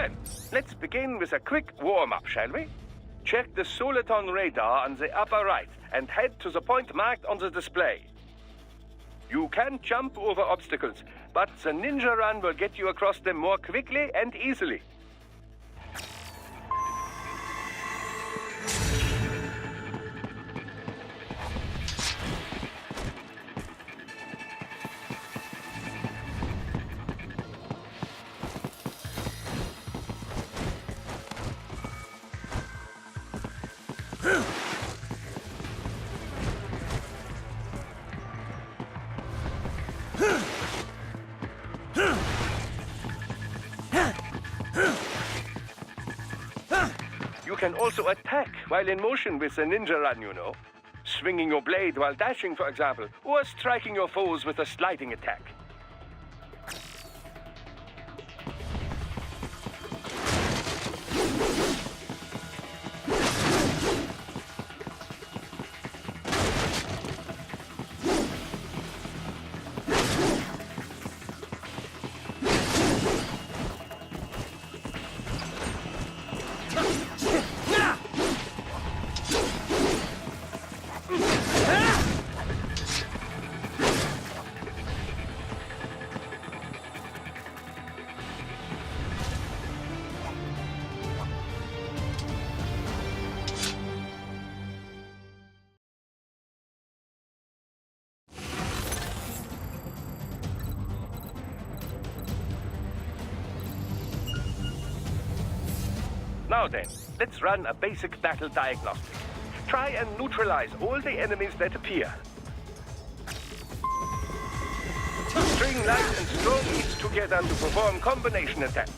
Well, let's begin with a quick warm-up, shall we? Check the Soliton radar on the upper right and head to the point marked on the display. You can jump over obstacles, but the ninja run will get you across them more quickly and easily. You can also attack while in motion with the ninja run, you know. Swinging your blade while dashing, for example, or striking your foes with a sliding attack. Now then, let's run a basic battle diagnostic. Try and neutralize all the enemies that appear. String light and strong eats together to perform combination attacks.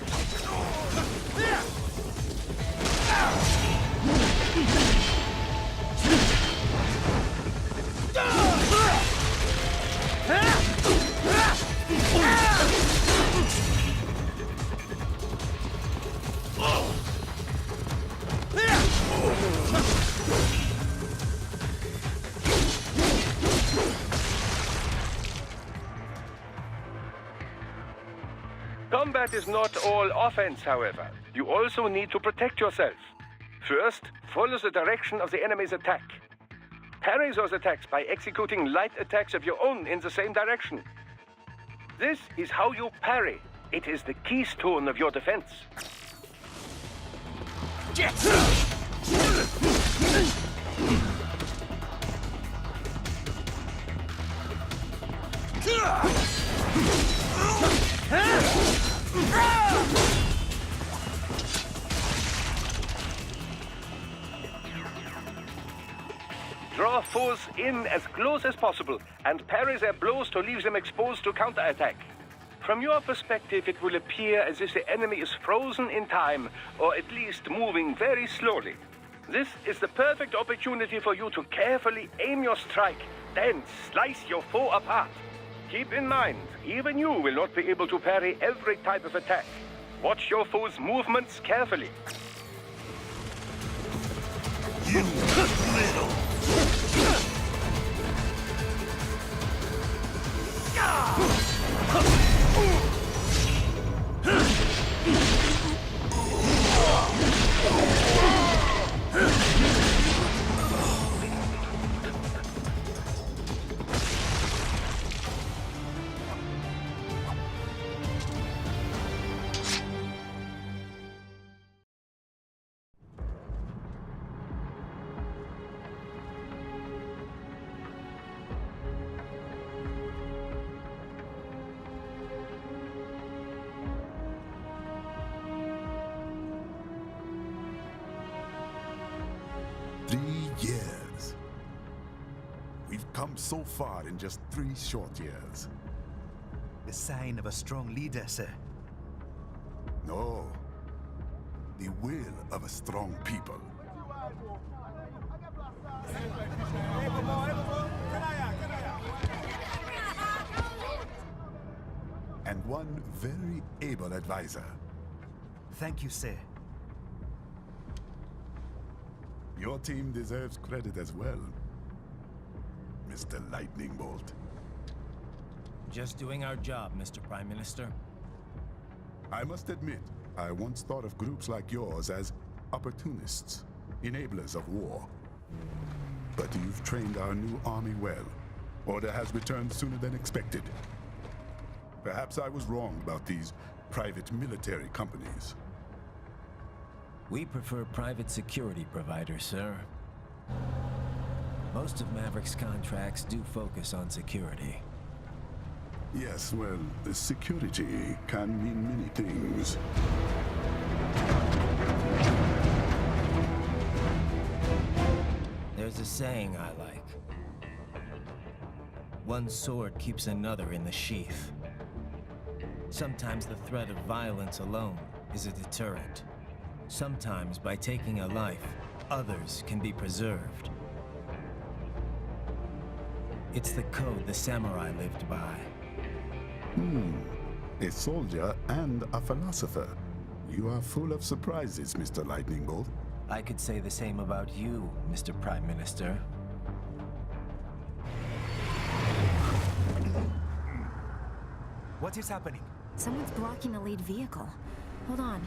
Combat is not all offense, however. You also need to protect yourself. First, follow the direction of the enemy's attack. Parry those attacks by executing light attacks of your own in the same direction. This is how you parry. It is the keystone of your defense. Draw foes in as close as possible and parry their blows to leave them exposed to counterattack. From your perspective, it will appear as if the enemy is frozen in time, or at least moving very slowly. This is the perfect opportunity for you to carefully aim your strike, then slice your foe apart. Keep in mind, even you will not be able to parry every type of attack. Watch your foe's movements carefully. You little... Years. We've come so far in just 3 short years. The sign of a strong leader, sir. No. The will of a strong people. And one very able advisor. Thank you, sir. Your team deserves credit as well, Mr. Lightning Bolt. Just doing our job, Mr. Prime Minister. I must admit, I once thought of groups like yours as opportunists, enablers of war. But you've trained our new army well. Order has returned sooner than expected. Perhaps I was wrong about these private military companies. We prefer private security providers, sir. Most of Maverick's contracts do focus on security. Yes, well, security can mean many things. There's a saying I like. One sword keeps another in the sheath. Sometimes the threat of violence alone is a deterrent. Sometimes by taking a life, others can be preserved. It's the code the samurai lived by. A soldier and a philosopher. You are full of surprises, Mr. Lightning Bolt. I could say the same about you, Mr. Prime Minister. What is happening? Someone's blocking the lead vehicle. Hold on.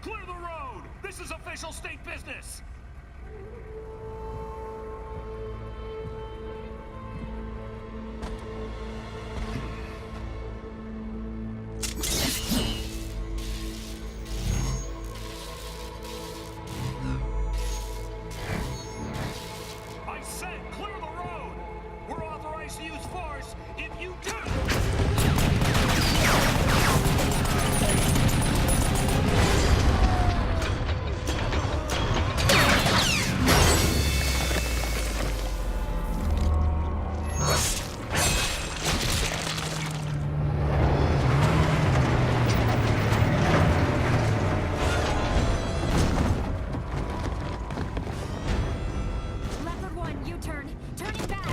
Clear the road! This is official state business! I said clear the road! We're authorized to use force if you do! Leopard 1, U-turn. Turning back.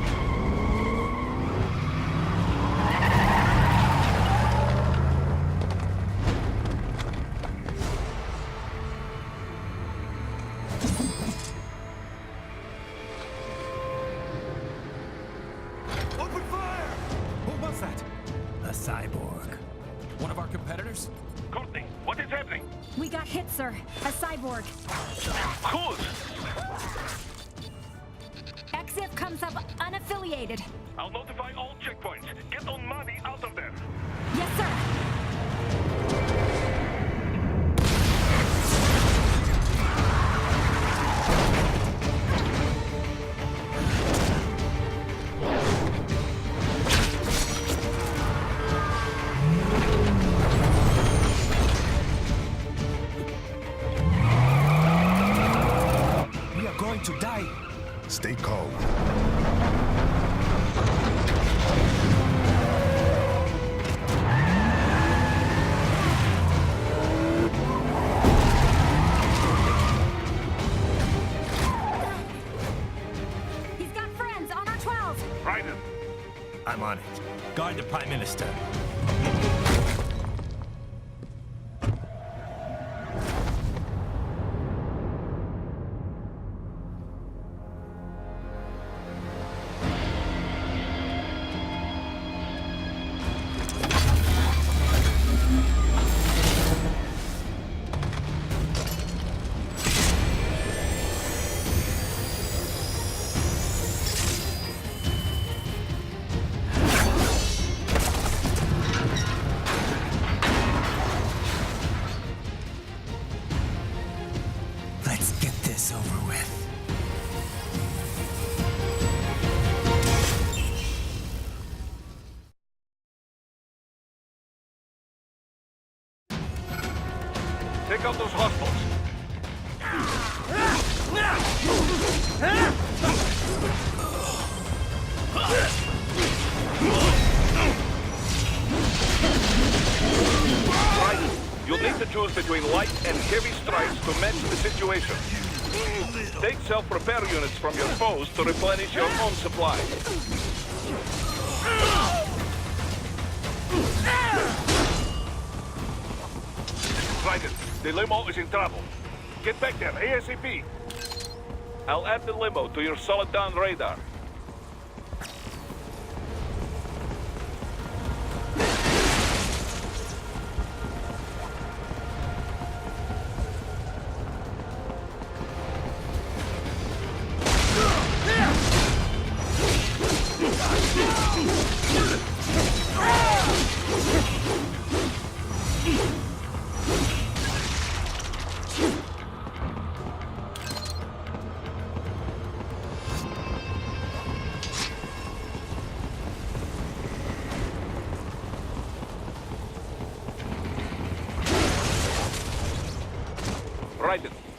Open fire! Who was that? A cyborg. One of our competitors? Courtney, what is happening? We got hit, sir. A cyborg. Whose? XF comes up unaffiliated. I'll notify all checkpoints. Get on money out of there. Yes, sir. We are going to die. Stay calm. He's got friends on our 12. Raiden, I'm on it. Guard the Prime Minister. Let's get this over with. take out those hostiles. Right. You'll need to choose between light and heavy strikes to match the situation. Take self-repair units from your foes to replenish your own supply. Raiden, the limo is in trouble. Get back there, ASAP. I'll add the limo to your solid down radar.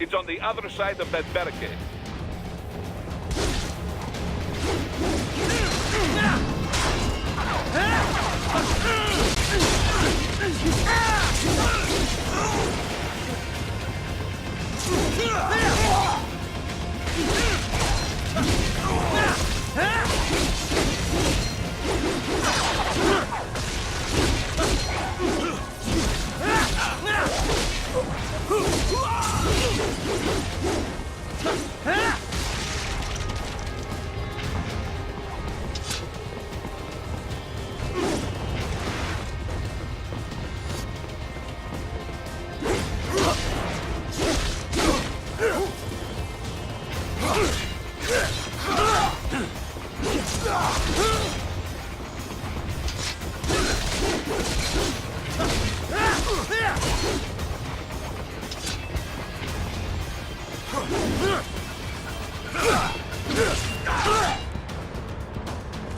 It's on the other side of that barricade.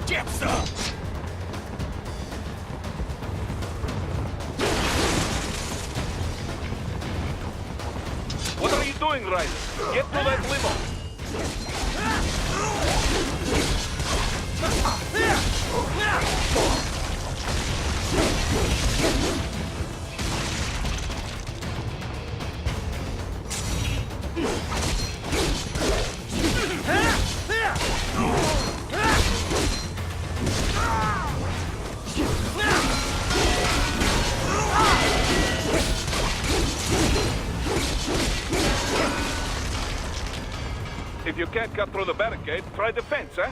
Get some! What are you doing, Ryder? Get to that limo! If you can't cut through the barricade, try the fence, huh?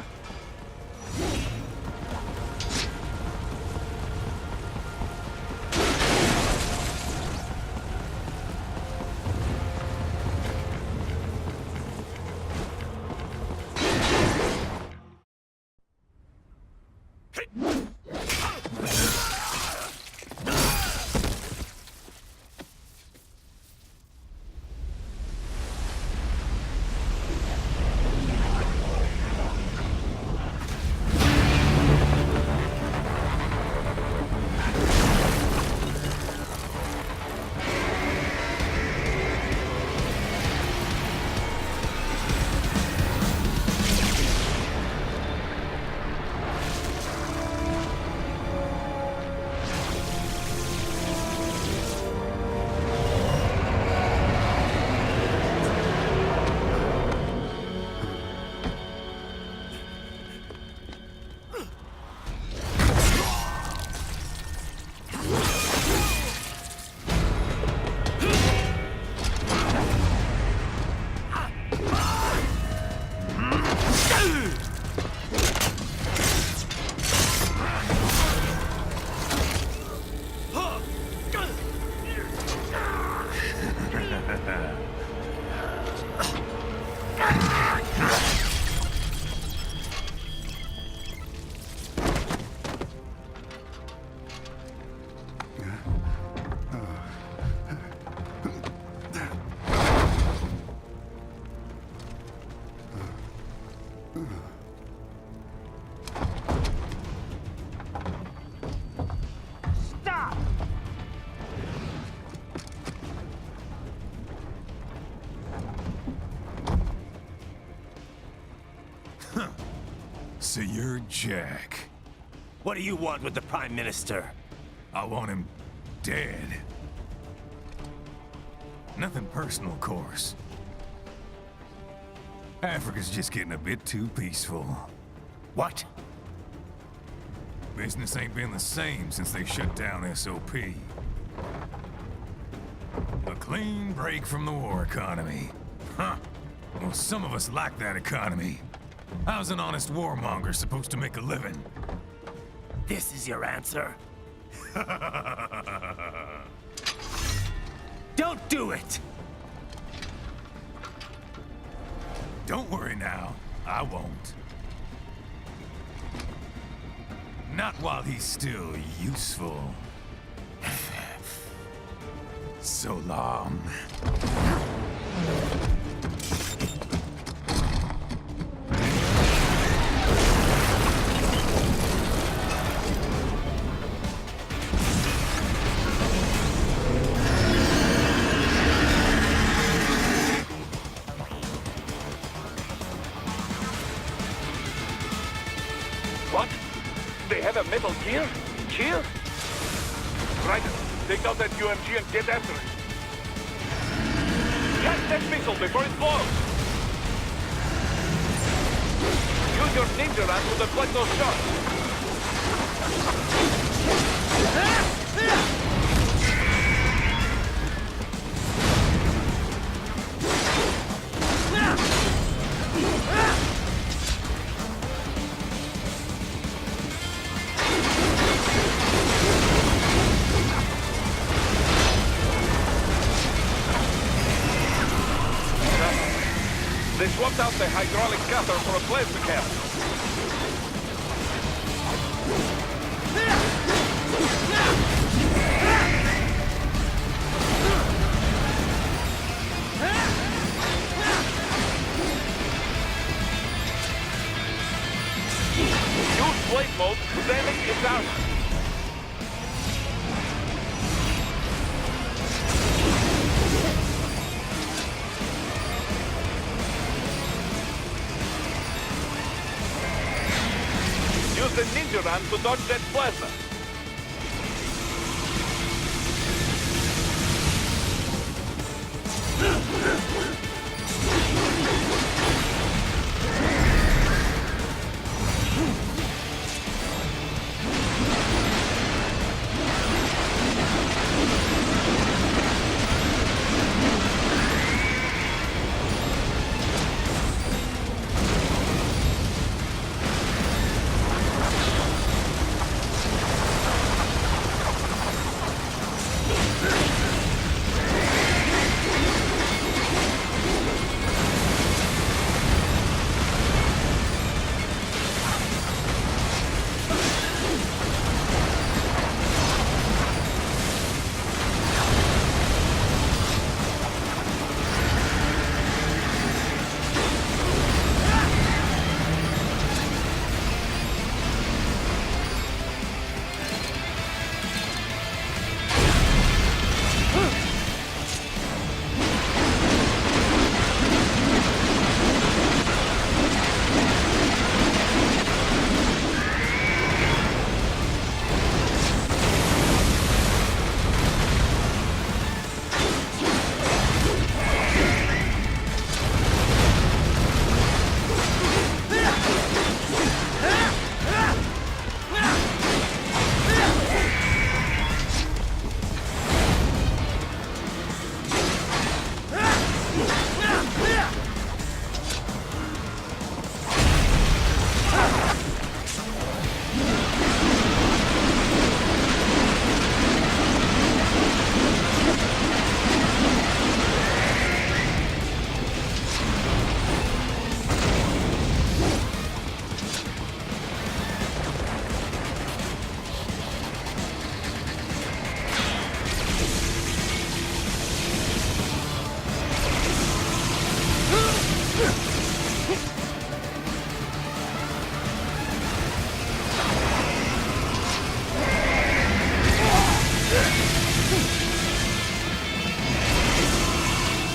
So you're Jack. What do you want with the Prime Minister? I want him dead. Nothing personal, of course. Africa's just getting a bit too peaceful. What? Business ain't been the same since they shut down SOP. A clean break from the war economy. Huh. Well, some of us like that economy. How's an honest warmonger supposed to make a living? This is your answer? Don't do it! Don't worry now, I won't. Not while he's still useful. So long. What? They have a metal gear? Shield? Right. Take out that UMG and get after it. Catch that missile before it blows! Use your ninja ram to deflect those shots. They swapped out the hydraulic cutter for a plasma cam. Use blade mode to damage its armor. Use the ninja ram to dodge that plasma.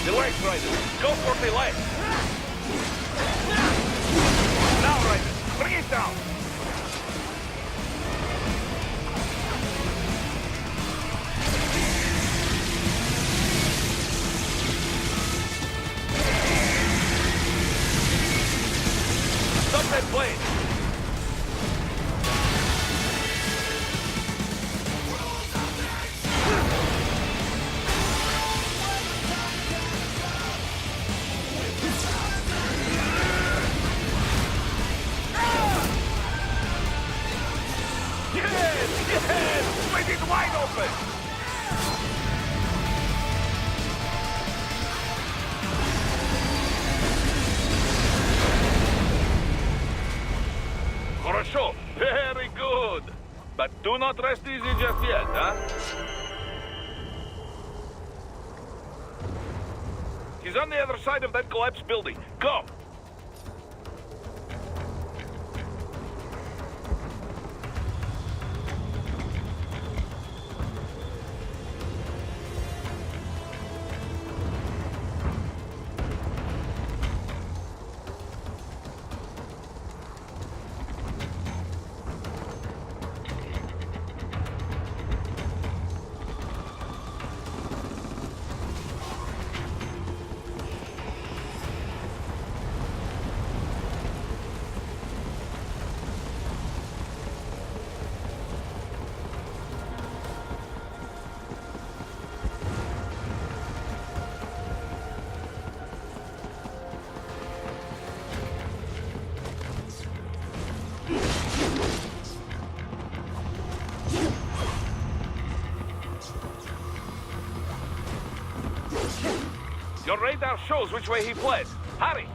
The legs, Ryder. Go for the legs. Now, Ryder. Bring it down. Stop that blade. Make it wide open! Хорошо, very good. But do not rest easy just yet, huh? He's on the other side of that collapsed building. Go! radar shows which way he fled. Hurry!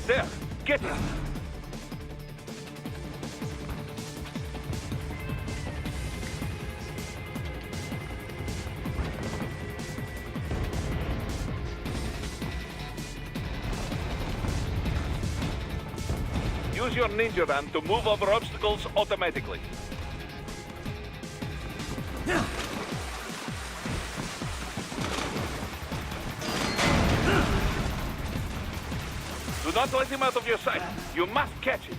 There! Get him! Use your ninja van to move over obstacles automatically. Do not let him out of your sight. You must catch him.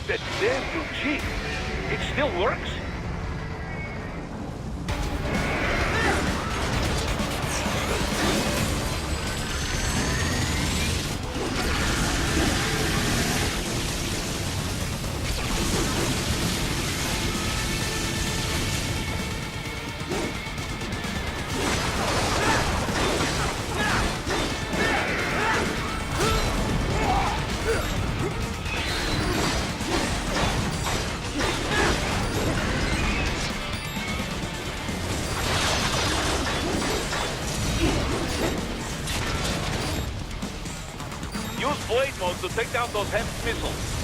That damn new Jeep. It still works? Use blade mode to take down those HEMS missiles.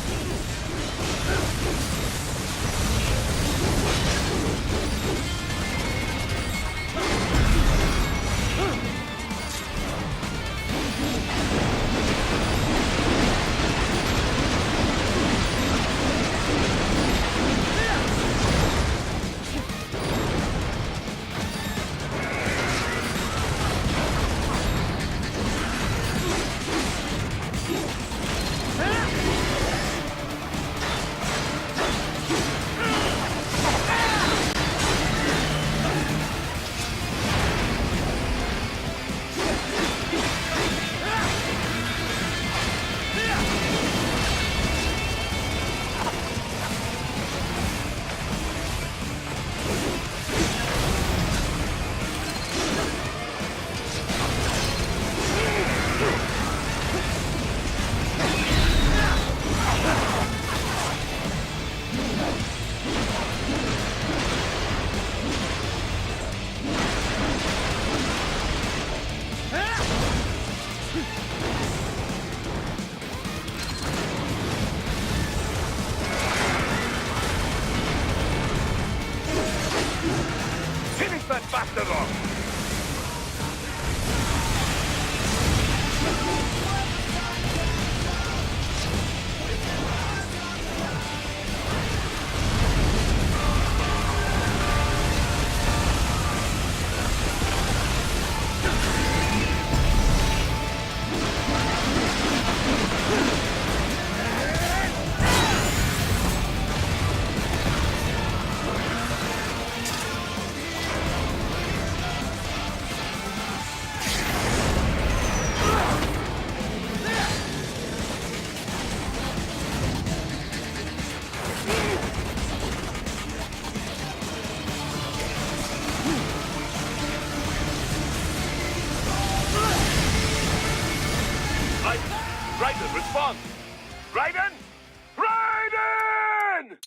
That bastard off! Raiden, respond! Raiden! Raiden!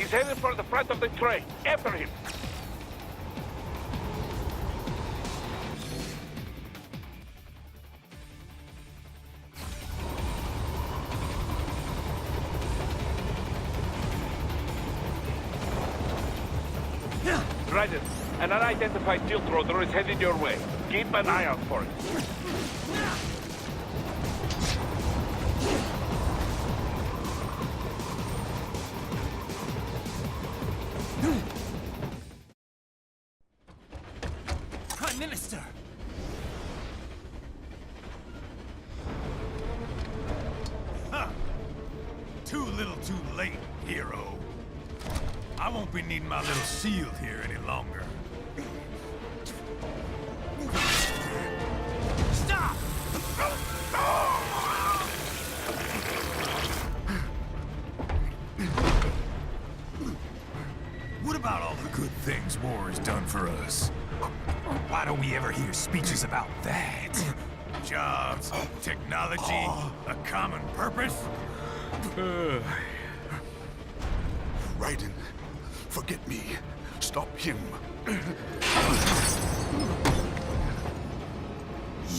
He's headed for the front of the train. After him. Ryder, an unidentified tilt rotor is headed your way. Keep an eye out for it. Prime Minister! Huh. Too little too late, hero. I won't be needing my little shield here any longer. Stop! What about all the good things war has done for us? Why don't we ever hear speeches about that? Jobs, technology, a common purpose? Raiden, forget me. Stop him.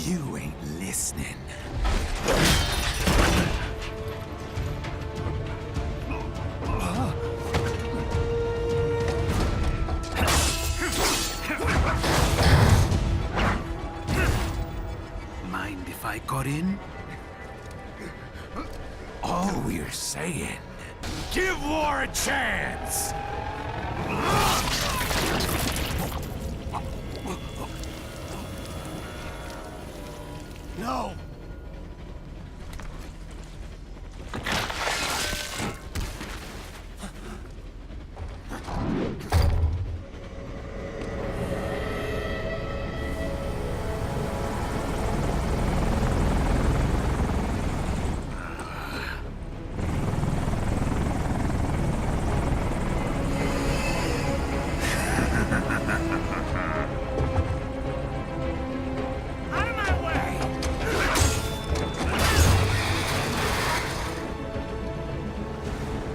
You ain't listening. Mind if I got in? All we're saying, give war a chance! No!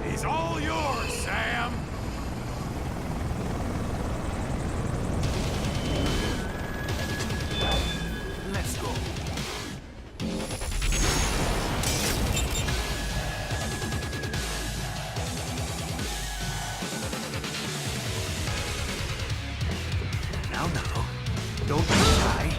He's all yours, Sam! Let's go. Now, don't be shy.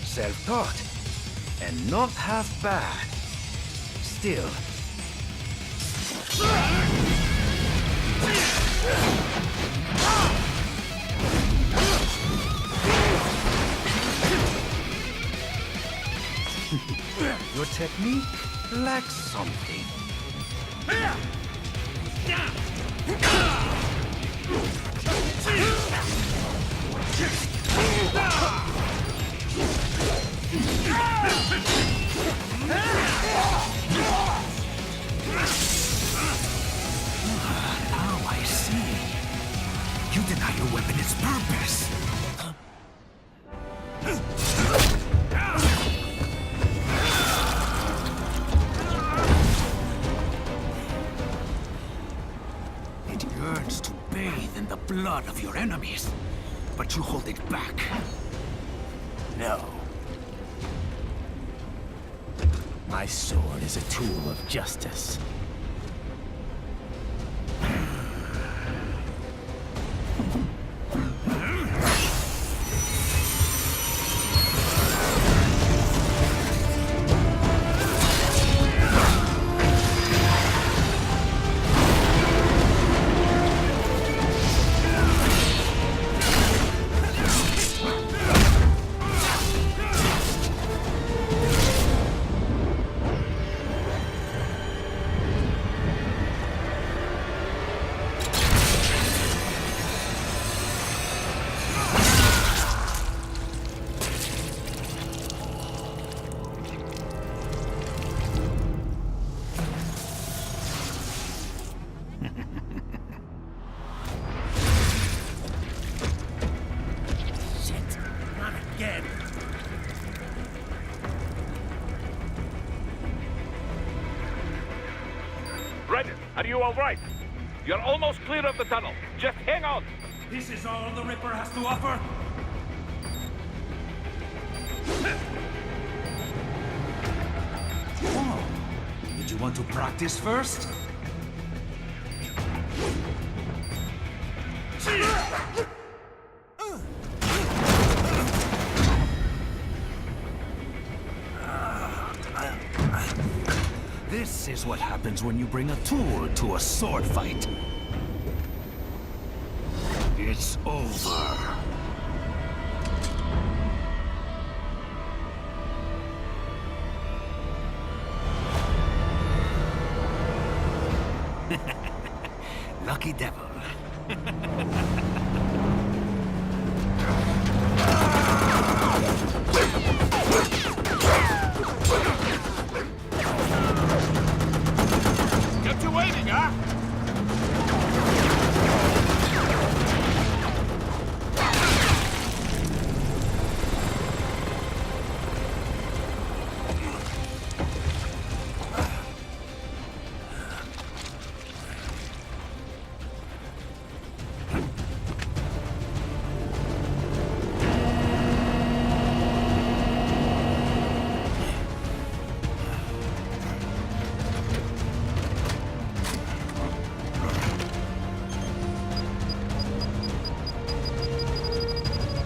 Self-taught. And not half bad. Still. Your technique lacks something. Now I see. You deny your weapon its purpose. It yearns to bathe in the blood of your enemies, but you hold it back. No. My sword is a tool of justice. again! Reddit, are you all right? You're almost clear of the tunnel. Just hang on. This is all the Ripper has to offer? Whoa! Did you want to practice first? This is what happens when you bring a tool to a sword fight. It's over. Lucky devil. Kept you waiting, huh?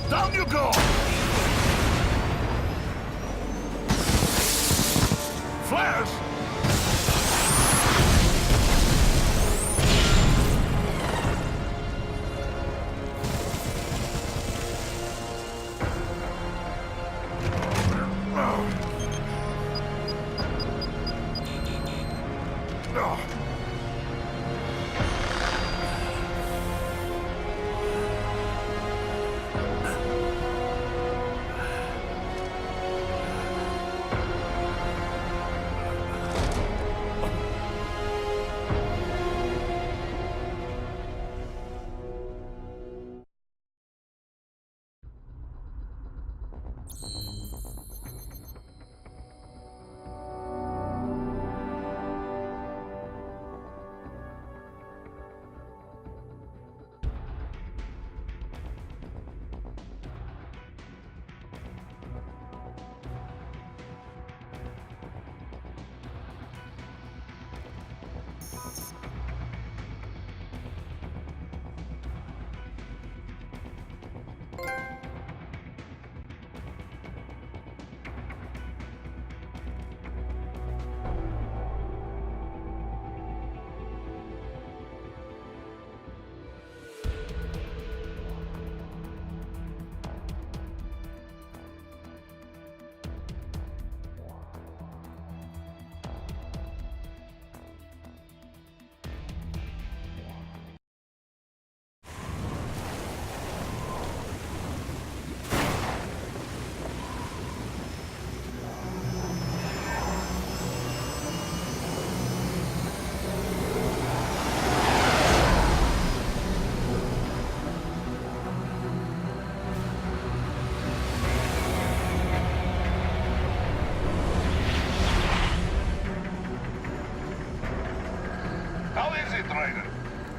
Down you go! Flash!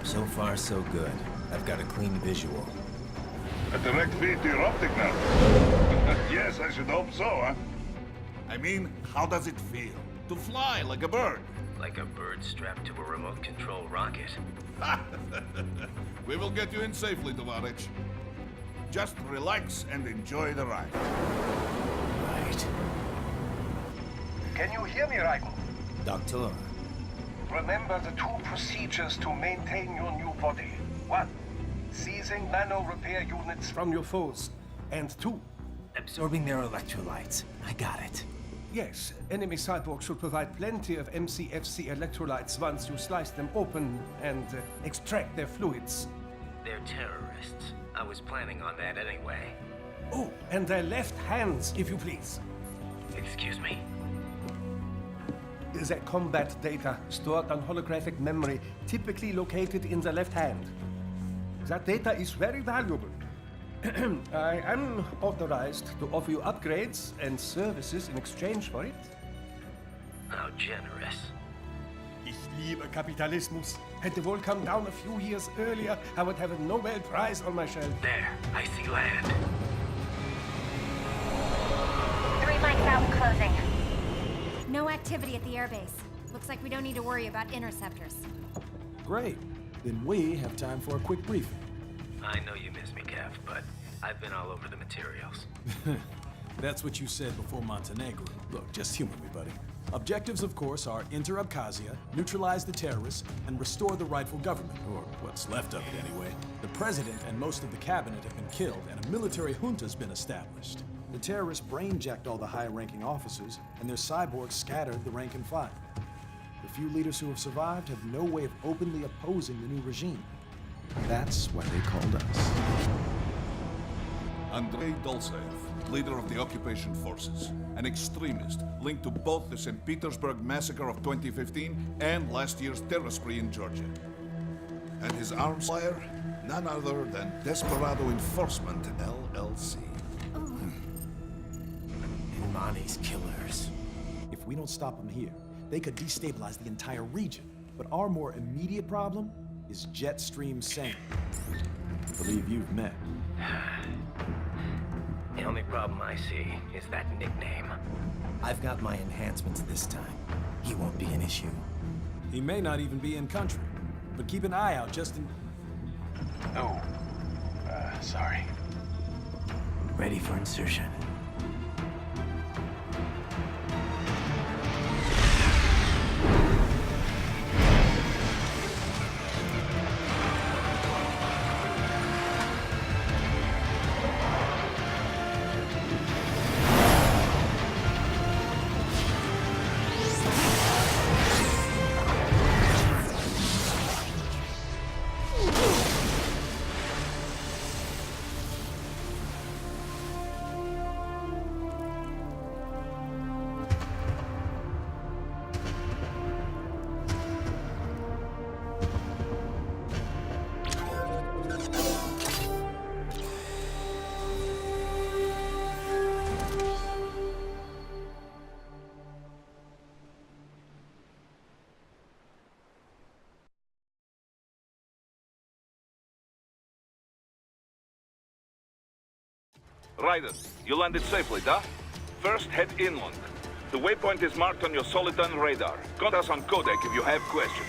So far, so good. I've got a clean visual. A direct feed to your optic now. Yes, I should hope so, huh? I mean, how does it feel? To fly like a bird? Like a bird strapped to a remote control rocket. We will get you in safely, Tovarich. Just relax and enjoy the ride. Right. Can you hear me, Raiden? Doctor. Remember the two procedures to maintain your new body. 1. Seizing nano repair units from your foes. And 2. Absorbing their electrolytes. I got it. Yes, enemy cyborgs should provide plenty of MCFC electrolytes once you slice them open and extract their fluids. They're terrorists. I was planning on that anyway. Oh, and their left hands, if you please. Excuse me? The combat data stored on holographic memory, typically located in the left hand. That data is very valuable. I am authorized to offer you upgrades and services in exchange for it. How generous. Ich liebe Kapitalismus. Hätte wohl come down a few years earlier, I would have a Nobel Prize on my shelf. There, I see land. 3 mics out, closing. No activity at the airbase. Looks like we don't need to worry about interceptors. Great. Then we have time for a quick briefing. I know you miss me, Kev, but I've been all over the materials. That's what you said before Montenegro. Look, just humor me, buddy. Objectives, of course, are enter Abkhazia, neutralize the terrorists, and restore the rightful government, or what's left of it anyway. The president and most of the cabinet have been killed, and a military junta's been established. The terrorists brain-jacked all the high-ranking officers, and their cyborgs scattered the rank and file. The few leaders who have survived have no way of openly opposing the new regime. That's why they called us. Andrei Dolzaev, leader of the occupation forces, an extremist linked to both the St. Petersburg massacre of 2015 and last year's terror spree in Georgia. And his arms buyer, none other than Desperado Enforcement, LLC. Imani's killers. If we don't stop them here, they could destabilize the entire region. But our more immediate problem is Jetstream Sane. I believe you've met. The only problem I see is that nickname. I've got my enhancements this time. He won't be an issue. He may not even be in country, but keep an eye out just in... Oh, sorry. Ready for insertion. Ryder, you landed safely, da? First, head inland. The waypoint is marked on your Soliton radar. Contact us on codec if you have questions.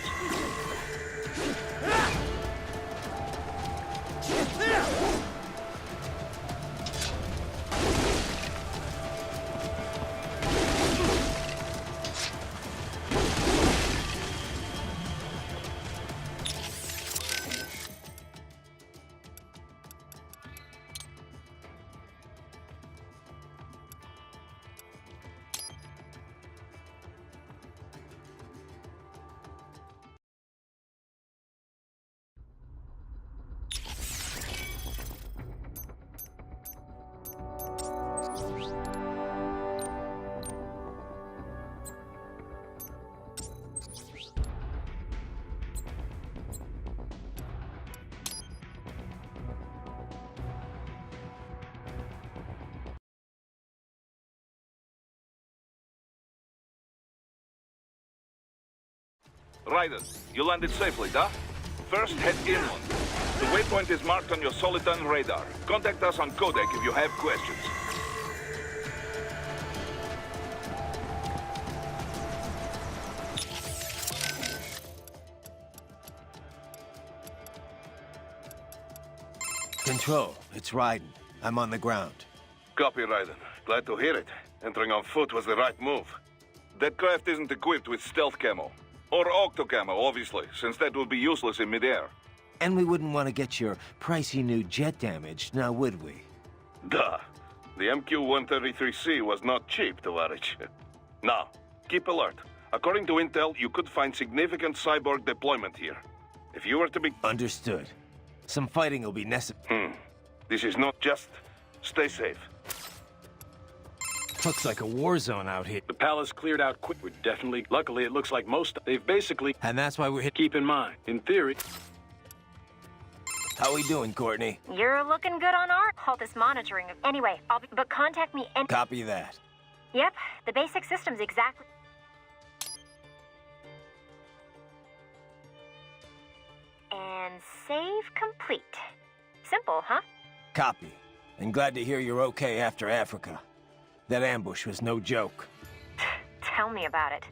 Ryder, you landed safely, da? First, head inland. The waypoint is marked on your Soliton radar. Contact us on codec if you have questions. Control, it's Raiden. I'm on the ground. Copy, Ryder. Glad to hear it. Entering on foot was the right move. That craft isn't equipped with stealth camo. Or octo camo, obviously, since that would be useless in midair. And we wouldn't want to get your pricey new jet damaged, now would we? Duh. The MQ-133C was not cheap, Tovarich. Now, keep alert. According to intel, you could find significant cyborg deployment here. If you were to be... Understood. Some fighting will be necessary. This is not just... Stay safe. Looks like a war zone out here. The palace cleared out quick. We're definitely... Luckily, it looks like most... They've basically... And that's why we're hit. Keep in mind, in theory... How we doing, Courtney? You're looking good on all this monitoring. Anyway, but contact me and... Copy that. Yep, the basic system's exactly... And save complete. Simple, huh? Copy. And glad to hear you're okay after Africa. That ambush was no joke. Tell me about it.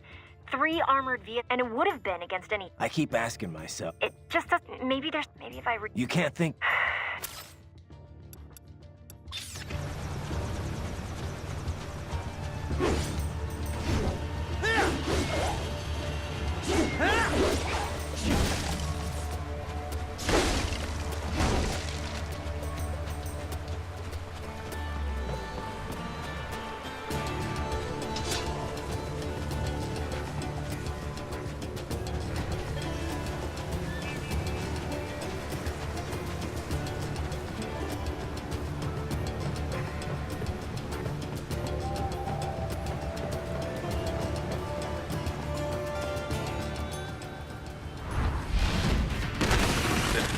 3 armored vehicles, and it would have been against any... I keep asking myself. It just doesn't... Maybe if I... You can't think...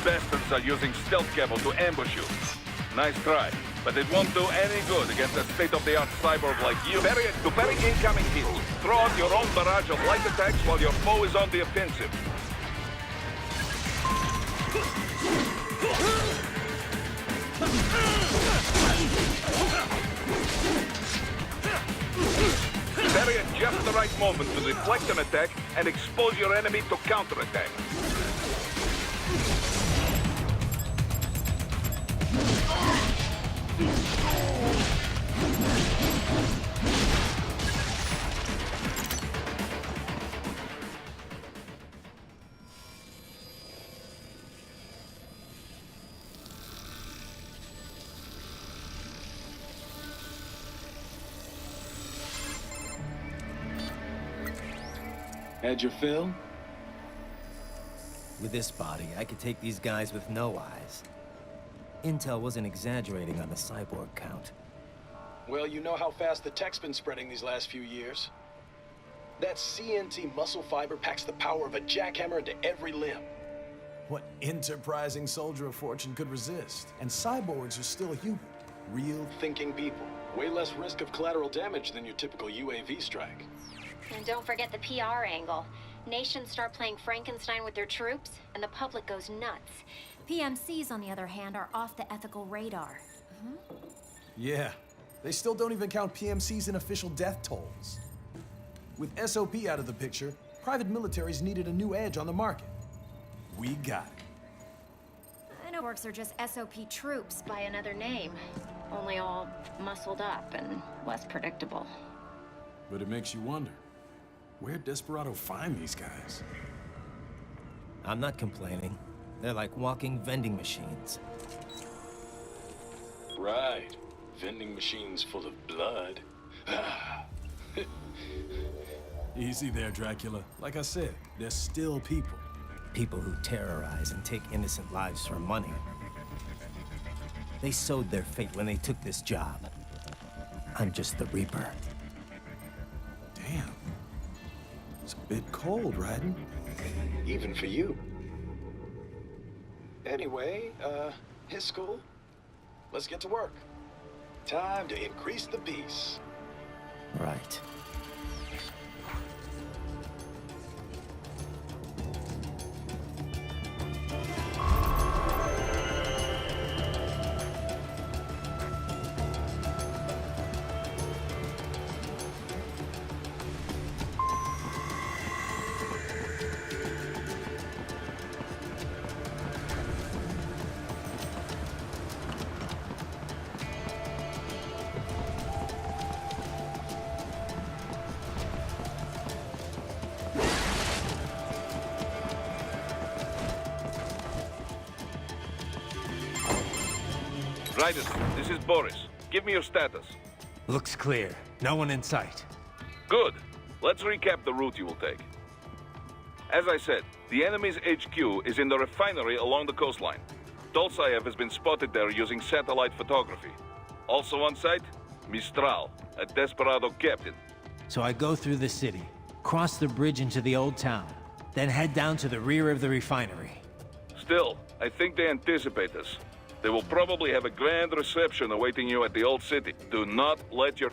Bastards are using stealth cable to ambush you. Nice try, but it won't do any good against a state-of-the-art cyborg like you. To parry incoming hits, throw out your own barrage of light attacks while your foe is on the offensive. Parry at just the right moment to deflect an attack and expose your enemy to counterattack. Had your fill? With this body, I could take these guys with no eyes. Intel wasn't exaggerating on the cyborg count. Well, you know how fast the tech's been spreading these last few years. That CNT muscle fiber packs the power of a jackhammer into every limb. What enterprising soldier of fortune could resist? And cyborgs are still human. Real thinking people. Way less risk of collateral damage than your typical UAV strike. And don't forget the PR angle. Nations start playing Frankenstein with their troops, and the public goes nuts. PMCs, on the other hand, are off the ethical radar. Yeah, they still don't even count PMCs in official death tolls. With SOP out of the picture, private militaries needed a new edge on the market. We got it. I know orcs are just SOP troops by another name, only all muscled up and less predictable. But it makes you wonder, where'd Desperado find these guys? I'm not complaining. They're like walking vending machines. Right. Vending machines full of blood. Easy there, Dracula. Like I said, they're still people. People who terrorize and take innocent lives for money. They sowed their fate when they took this job. I'm just the Reaper. Damn. It's a bit cold, Raiden. Even for you. Anyway, his school. Let's get to work. Time to increase the peace. Right. Raiden, this is Boris. Give me your status. Looks clear. No one in sight. Good. Let's recap the route you will take. As I said, the enemy's HQ is in the refinery along the coastline. Dolsaev has been spotted there using satellite photography. Also on site, Mistral, a Desperado captain. So I go through the city, cross the bridge into the old town, then head down to the rear of the refinery. Still, I think they anticipate us. They will probably have a grand reception awaiting you at the old city. Do not let your...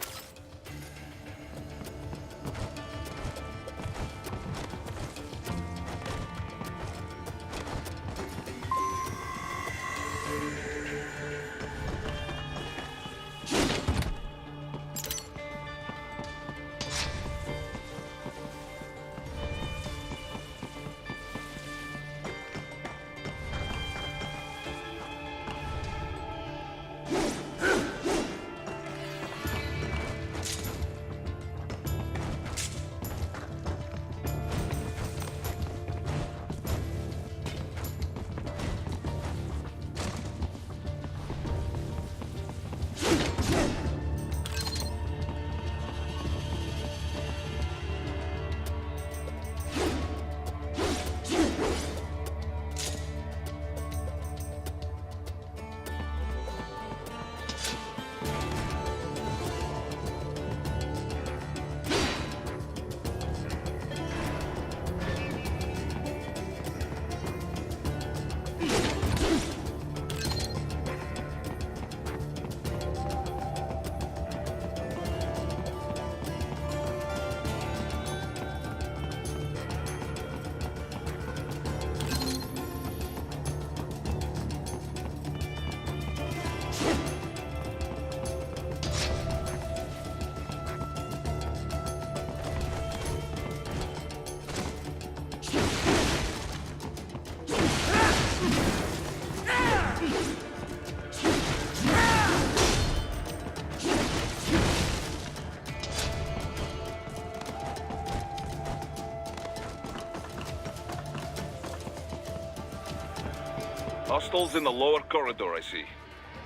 Hostiles in the lower corridor, I see.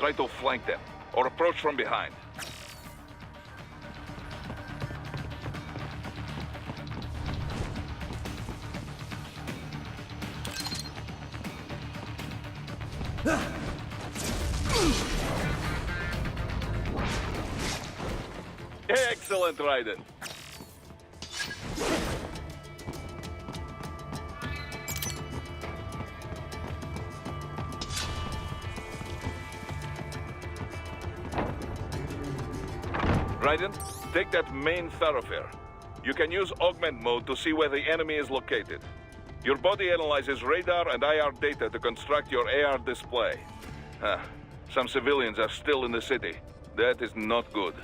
Try to flank them, or approach from behind. Excellent, Raiden. Raiden, take that main thoroughfare. You can use augment mode to see where the enemy is located. Your body analyzes radar and IR data to construct your AR display. Some civilians are still in the city. That is not good.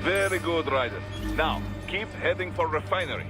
Very good, Ryder. Now, keep heading for refinery.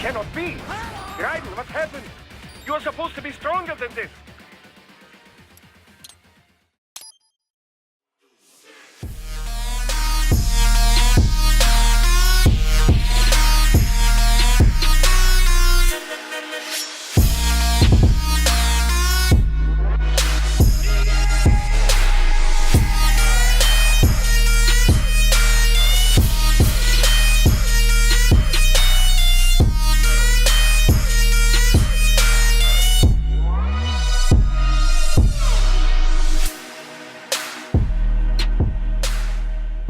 Cannot be! Raiden, what happened? You are supposed to be stronger than this!